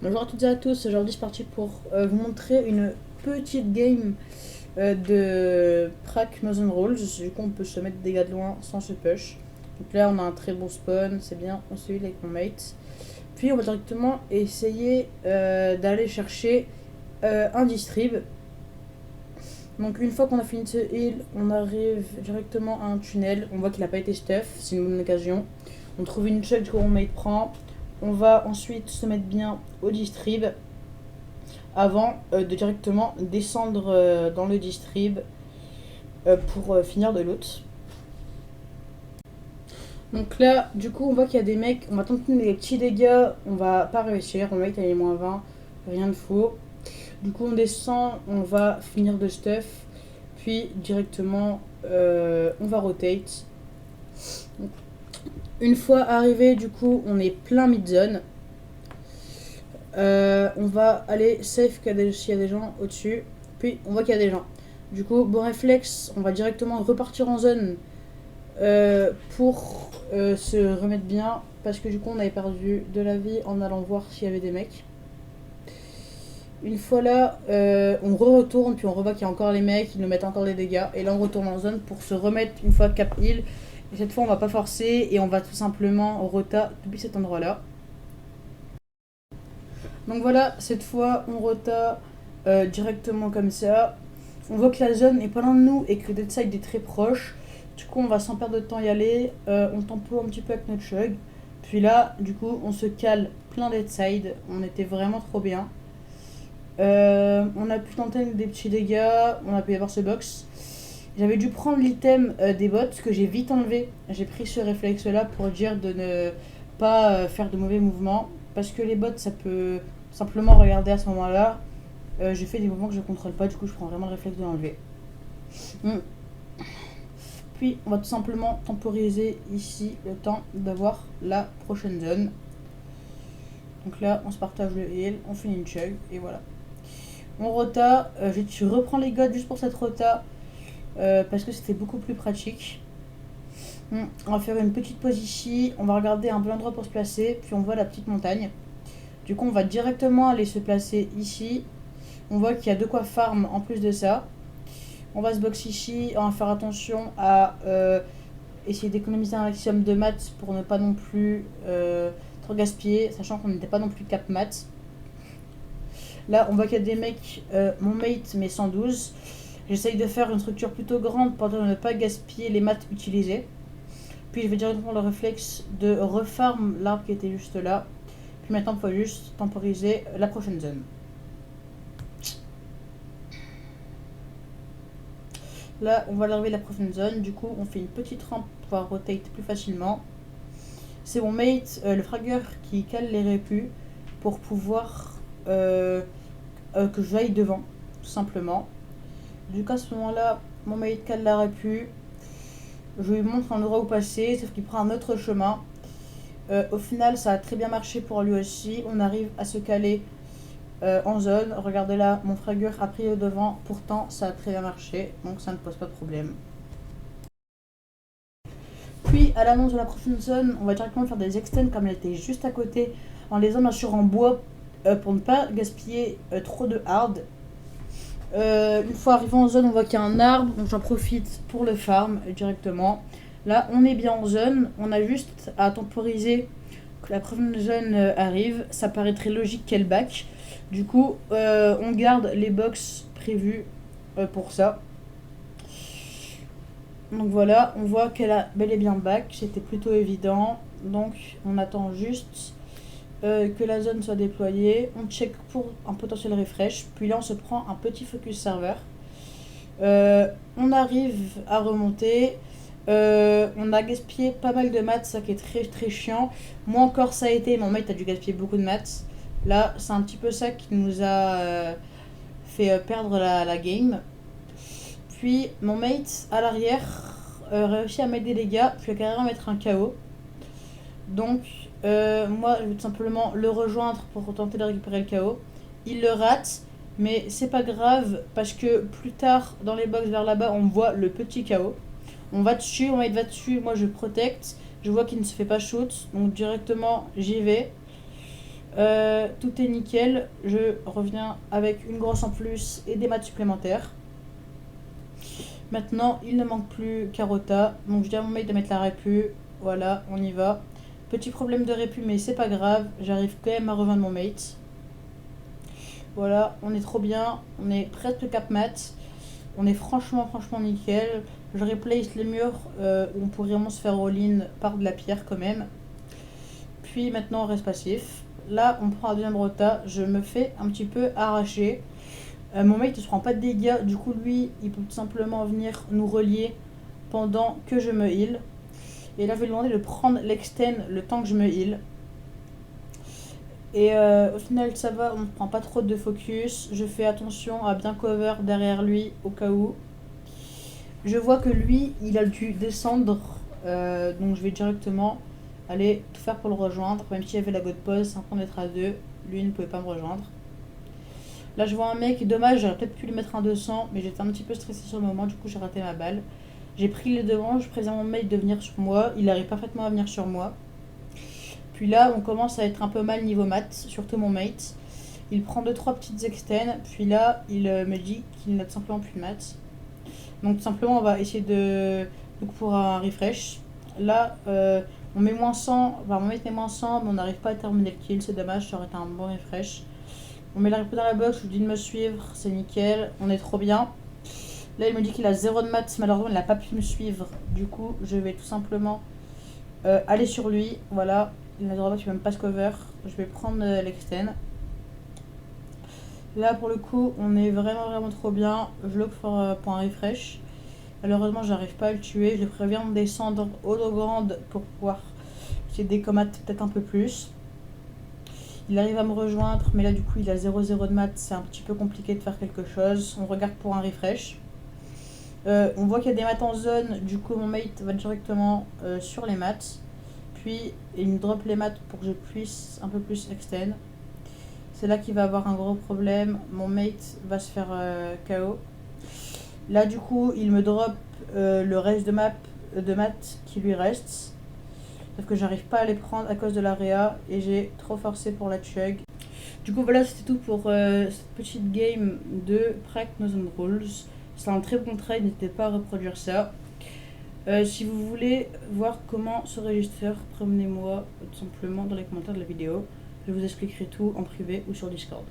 Bonjour à toutes et à tous, aujourd'hui c'est parti pour vous montrer une petite game de Prac Motion Rolls. Du coup on peut se mettre des dégâts de loin sans se push. Donc là on a un très bon spawn, c'est bien, on se heal avec mon mate. Puis on va directement essayer d'aller chercher un distrib. Donc une fois qu'on a fini de se heal, on arrive directement à un tunnel. On voit qu'il n'a pas été stuff, c'est une bonne occasion. On trouve une chug que mon mate prend. On va ensuite se mettre bien au distrib avant de directement descendre dans le distrib pour finir de loot. Donc là, du coup, on voit qu'il y a des mecs, on va tenter des petits dégâts, on va pas réussir, on va être à les -20, rien de faux. Du coup, on descend, on va finir de stuff, puis directement, on va rotate. Donc, une fois arrivé, du coup, on est plein mid-zone. On va aller safe s'il y a des gens au-dessus. Puis on voit qu'il y a des gens. Du coup, bon réflexe, on va directement repartir en zone pour se remettre bien. Parce que du coup, on avait perdu de la vie en allant voir s'il y avait des mecs. Une fois là, on retourne, puis on revoit qu'il y a encore les mecs, ils nous mettent encore des dégâts. Et là, on retourne en zone pour se remettre une fois cap heal. Et cette fois, on va pas forcer et on va tout simplement rota depuis cet endroit-là. Donc voilà, cette fois, on rota directement comme ça. On voit que la zone est pas loin de nous et que le deadside est très proche. Du coup, on va sans perdre de temps y aller. On tempo un petit peu avec notre chug. Puis là, du coup, on se cale plein deadside. On était vraiment trop bien. On a pu tenter des petits dégâts. On a pu y avoir ce box. J'avais dû prendre l'item des bots que j'ai vite enlevé. J'ai pris ce réflexe là pour dire de ne pas faire de mauvais mouvements. Parce que les bots, ça peut simplement regarder à ce moment-là. J'ai fait des mouvements que je ne contrôle pas, du coup je prends vraiment le réflexe de l'enlever. Puis on va tout simplement temporiser ici le temps d'avoir la prochaine zone. Donc là on se partage le heal, on finit une chug et voilà. On rota, je reprends les gods juste pour cette rota parce que c'était beaucoup plus pratique. On va faire une petite pause ici, on va regarder un bon endroit pour se placer, puis on voit la petite montagne. Du coup on va directement aller se placer ici. On voit qu'il y a de quoi farm en plus de ça. On va se box ici, on va faire attention à essayer d'économiser un maximum de maths pour ne pas non plus trop gaspiller, sachant qu'on n'était pas non plus cap maths. Là, on voit qu'il y a des mecs, mon mate met 112. J'essaye de faire une structure plutôt grande pour ne pas gaspiller les maths utilisés. Puis je vais directement le réflexe de refarm l'arbre qui était juste là. Puis maintenant, il faut juste temporiser la prochaine zone. Là, on va arriver à la prochaine zone. Du coup, on fait une petite rampe pour pouvoir rotate plus facilement. C'est mon mate, le fragger, qui cale les répus pour pouvoir que j'aille devant, tout simplement. Du coup, à ce moment-là, mon mate cale la répu. Je lui montre un endroit où passer, sauf qu'il prend un autre chemin. Au final, ça a très bien marché pour lui aussi. On arrive à se caler en zone. Regardez là, mon fragger a pris au devant. Pourtant, ça a très bien marché, donc ça ne pose pas de problème. Puis, à l'annonce de la prochaine zone, on va directement faire des extends comme elle était juste à côté, en les zones sur en bois pour ne pas gaspiller trop de hard. Une fois arrivé en zone, on voit qu'il y a un arbre, donc j'en profite pour le farm directement. Là, on est bien en zone, on a juste à temporiser que la prochaine zone arrive. Ça paraîtrait logique qu'elle back. Du coup, on garde les box prévues pour ça. Donc voilà, on voit qu'elle a bel et bien back, c'était plutôt évident. Donc on attend juste que la zone soit déployée. On check pour un potentiel refresh. Puis là on se prend un petit focus serveur. On arrive à remonter. On a gaspillé pas mal de maths, ça qui est très très chiant. Moi encore ça a été, mon mate a dû gaspiller beaucoup de maths. Là c'est un petit peu ça qui nous a fait perdre la game. Puis mon mate à l'arrière réussit à mettre des dégâts, puis a carrément mettre un KO. Donc moi je vais tout simplement le rejoindre pour tenter de récupérer le KO. Il le rate, mais c'est pas grave parce que plus tard dans les box vers là-bas on voit le petit KO. On va dessus, mon mate va dessus, moi je protecte. Je vois qu'il ne se fait pas shoot, donc directement j'y vais. Tout est nickel. Je reviens avec une grosse en plus et des maths supplémentaires. Maintenant, il ne manque plus Carota. Donc je dis à mon mate de mettre la répu. Voilà, on y va. Petit problème de répu, mais c'est pas grave. J'arrive quand même à rejoindre mon mate. Voilà, on est trop bien. On est presque cap mat. On est franchement nickel. Je replace les murs où on pourrait vraiment se faire all-in par de la pierre quand même. Puis maintenant, on reste passif. Là, on prend un deuxième rota. Je me fais un petit peu arracher. Mon mate ne se prend pas de dégâts. Du coup, lui, il peut tout simplement venir nous relier pendant que je me heal. Et là, je vais lui demander de prendre l'extend le temps que je me heal. Et au final, ça va. On ne prend pas trop de focus. Je fais attention à bien cover derrière lui au cas où. Je vois que lui, il a dû descendre. Donc, je vais directement aller tout faire pour le rejoindre. Même s'il y avait la god pause, sans qu'on être à deux, lui ne pouvait pas me rejoindre. Là, je vois un mec, dommage, j'aurais peut-être pu lui mettre un 200, mais j'étais un petit peu stressée sur le moment, du coup, j'ai raté ma balle. J'ai pris les devants, je préviens mon mate de venir sur moi, il arrive parfaitement à venir sur moi. Puis là, on commence à être un peu mal niveau maths, surtout mon mate. Il prend 2-3 petites extends, puis là, il me dit qu'il n'a tout simplement plus de maths. Donc, tout simplement, on va essayer de. Donc, pour un refresh. Là, on met moins 100, enfin, mon mate met moins 100, mais on n'arrive pas à terminer le kill, c'est dommage, ça aurait été un bon refresh. On met la repo dans la box, je lui dis de me suivre, c'est nickel, on est trop bien. Là, il me dit qu'il a 0 de maths, malheureusement, il n'a pas pu me suivre. Du coup, je vais tout simplement aller sur lui. Voilà, il a 0 de maths, il ne peut même pas se cover. Je vais prendre l'extend. Là, pour le coup, on est vraiment trop bien. Je lock pour un refresh. Malheureusement, j'arrive pas à le tuer. Je le préviens de descendre au dos grande pour pouvoir essayer de décommater peut-être un peu plus. Il arrive à me rejoindre, mais là du coup il a 0-0 de maths, c'est un petit peu compliqué de faire quelque chose. On regarde pour un refresh. On voit qu'il y a des maths en zone, du coup mon mate va directement sur les maths. Puis il me drop les maths pour que je puisse un peu plus extend. C'est là qu'il va avoir un gros problème. Mon mate va se faire KO. Là du coup il me drop le reste de maths qui lui reste. Sauf que j'arrive pas à les prendre à cause de l'area et j'ai trop forcé pour la chug. Du coup voilà, c'était tout pour cette petite game de Practice and Rules. C'est un très bon trade, n'hésitez pas à reproduire ça. Si vous voulez voir comment se register, prévenez-moi tout simplement dans les commentaires de la vidéo. Je vous expliquerai tout en privé ou sur Discord.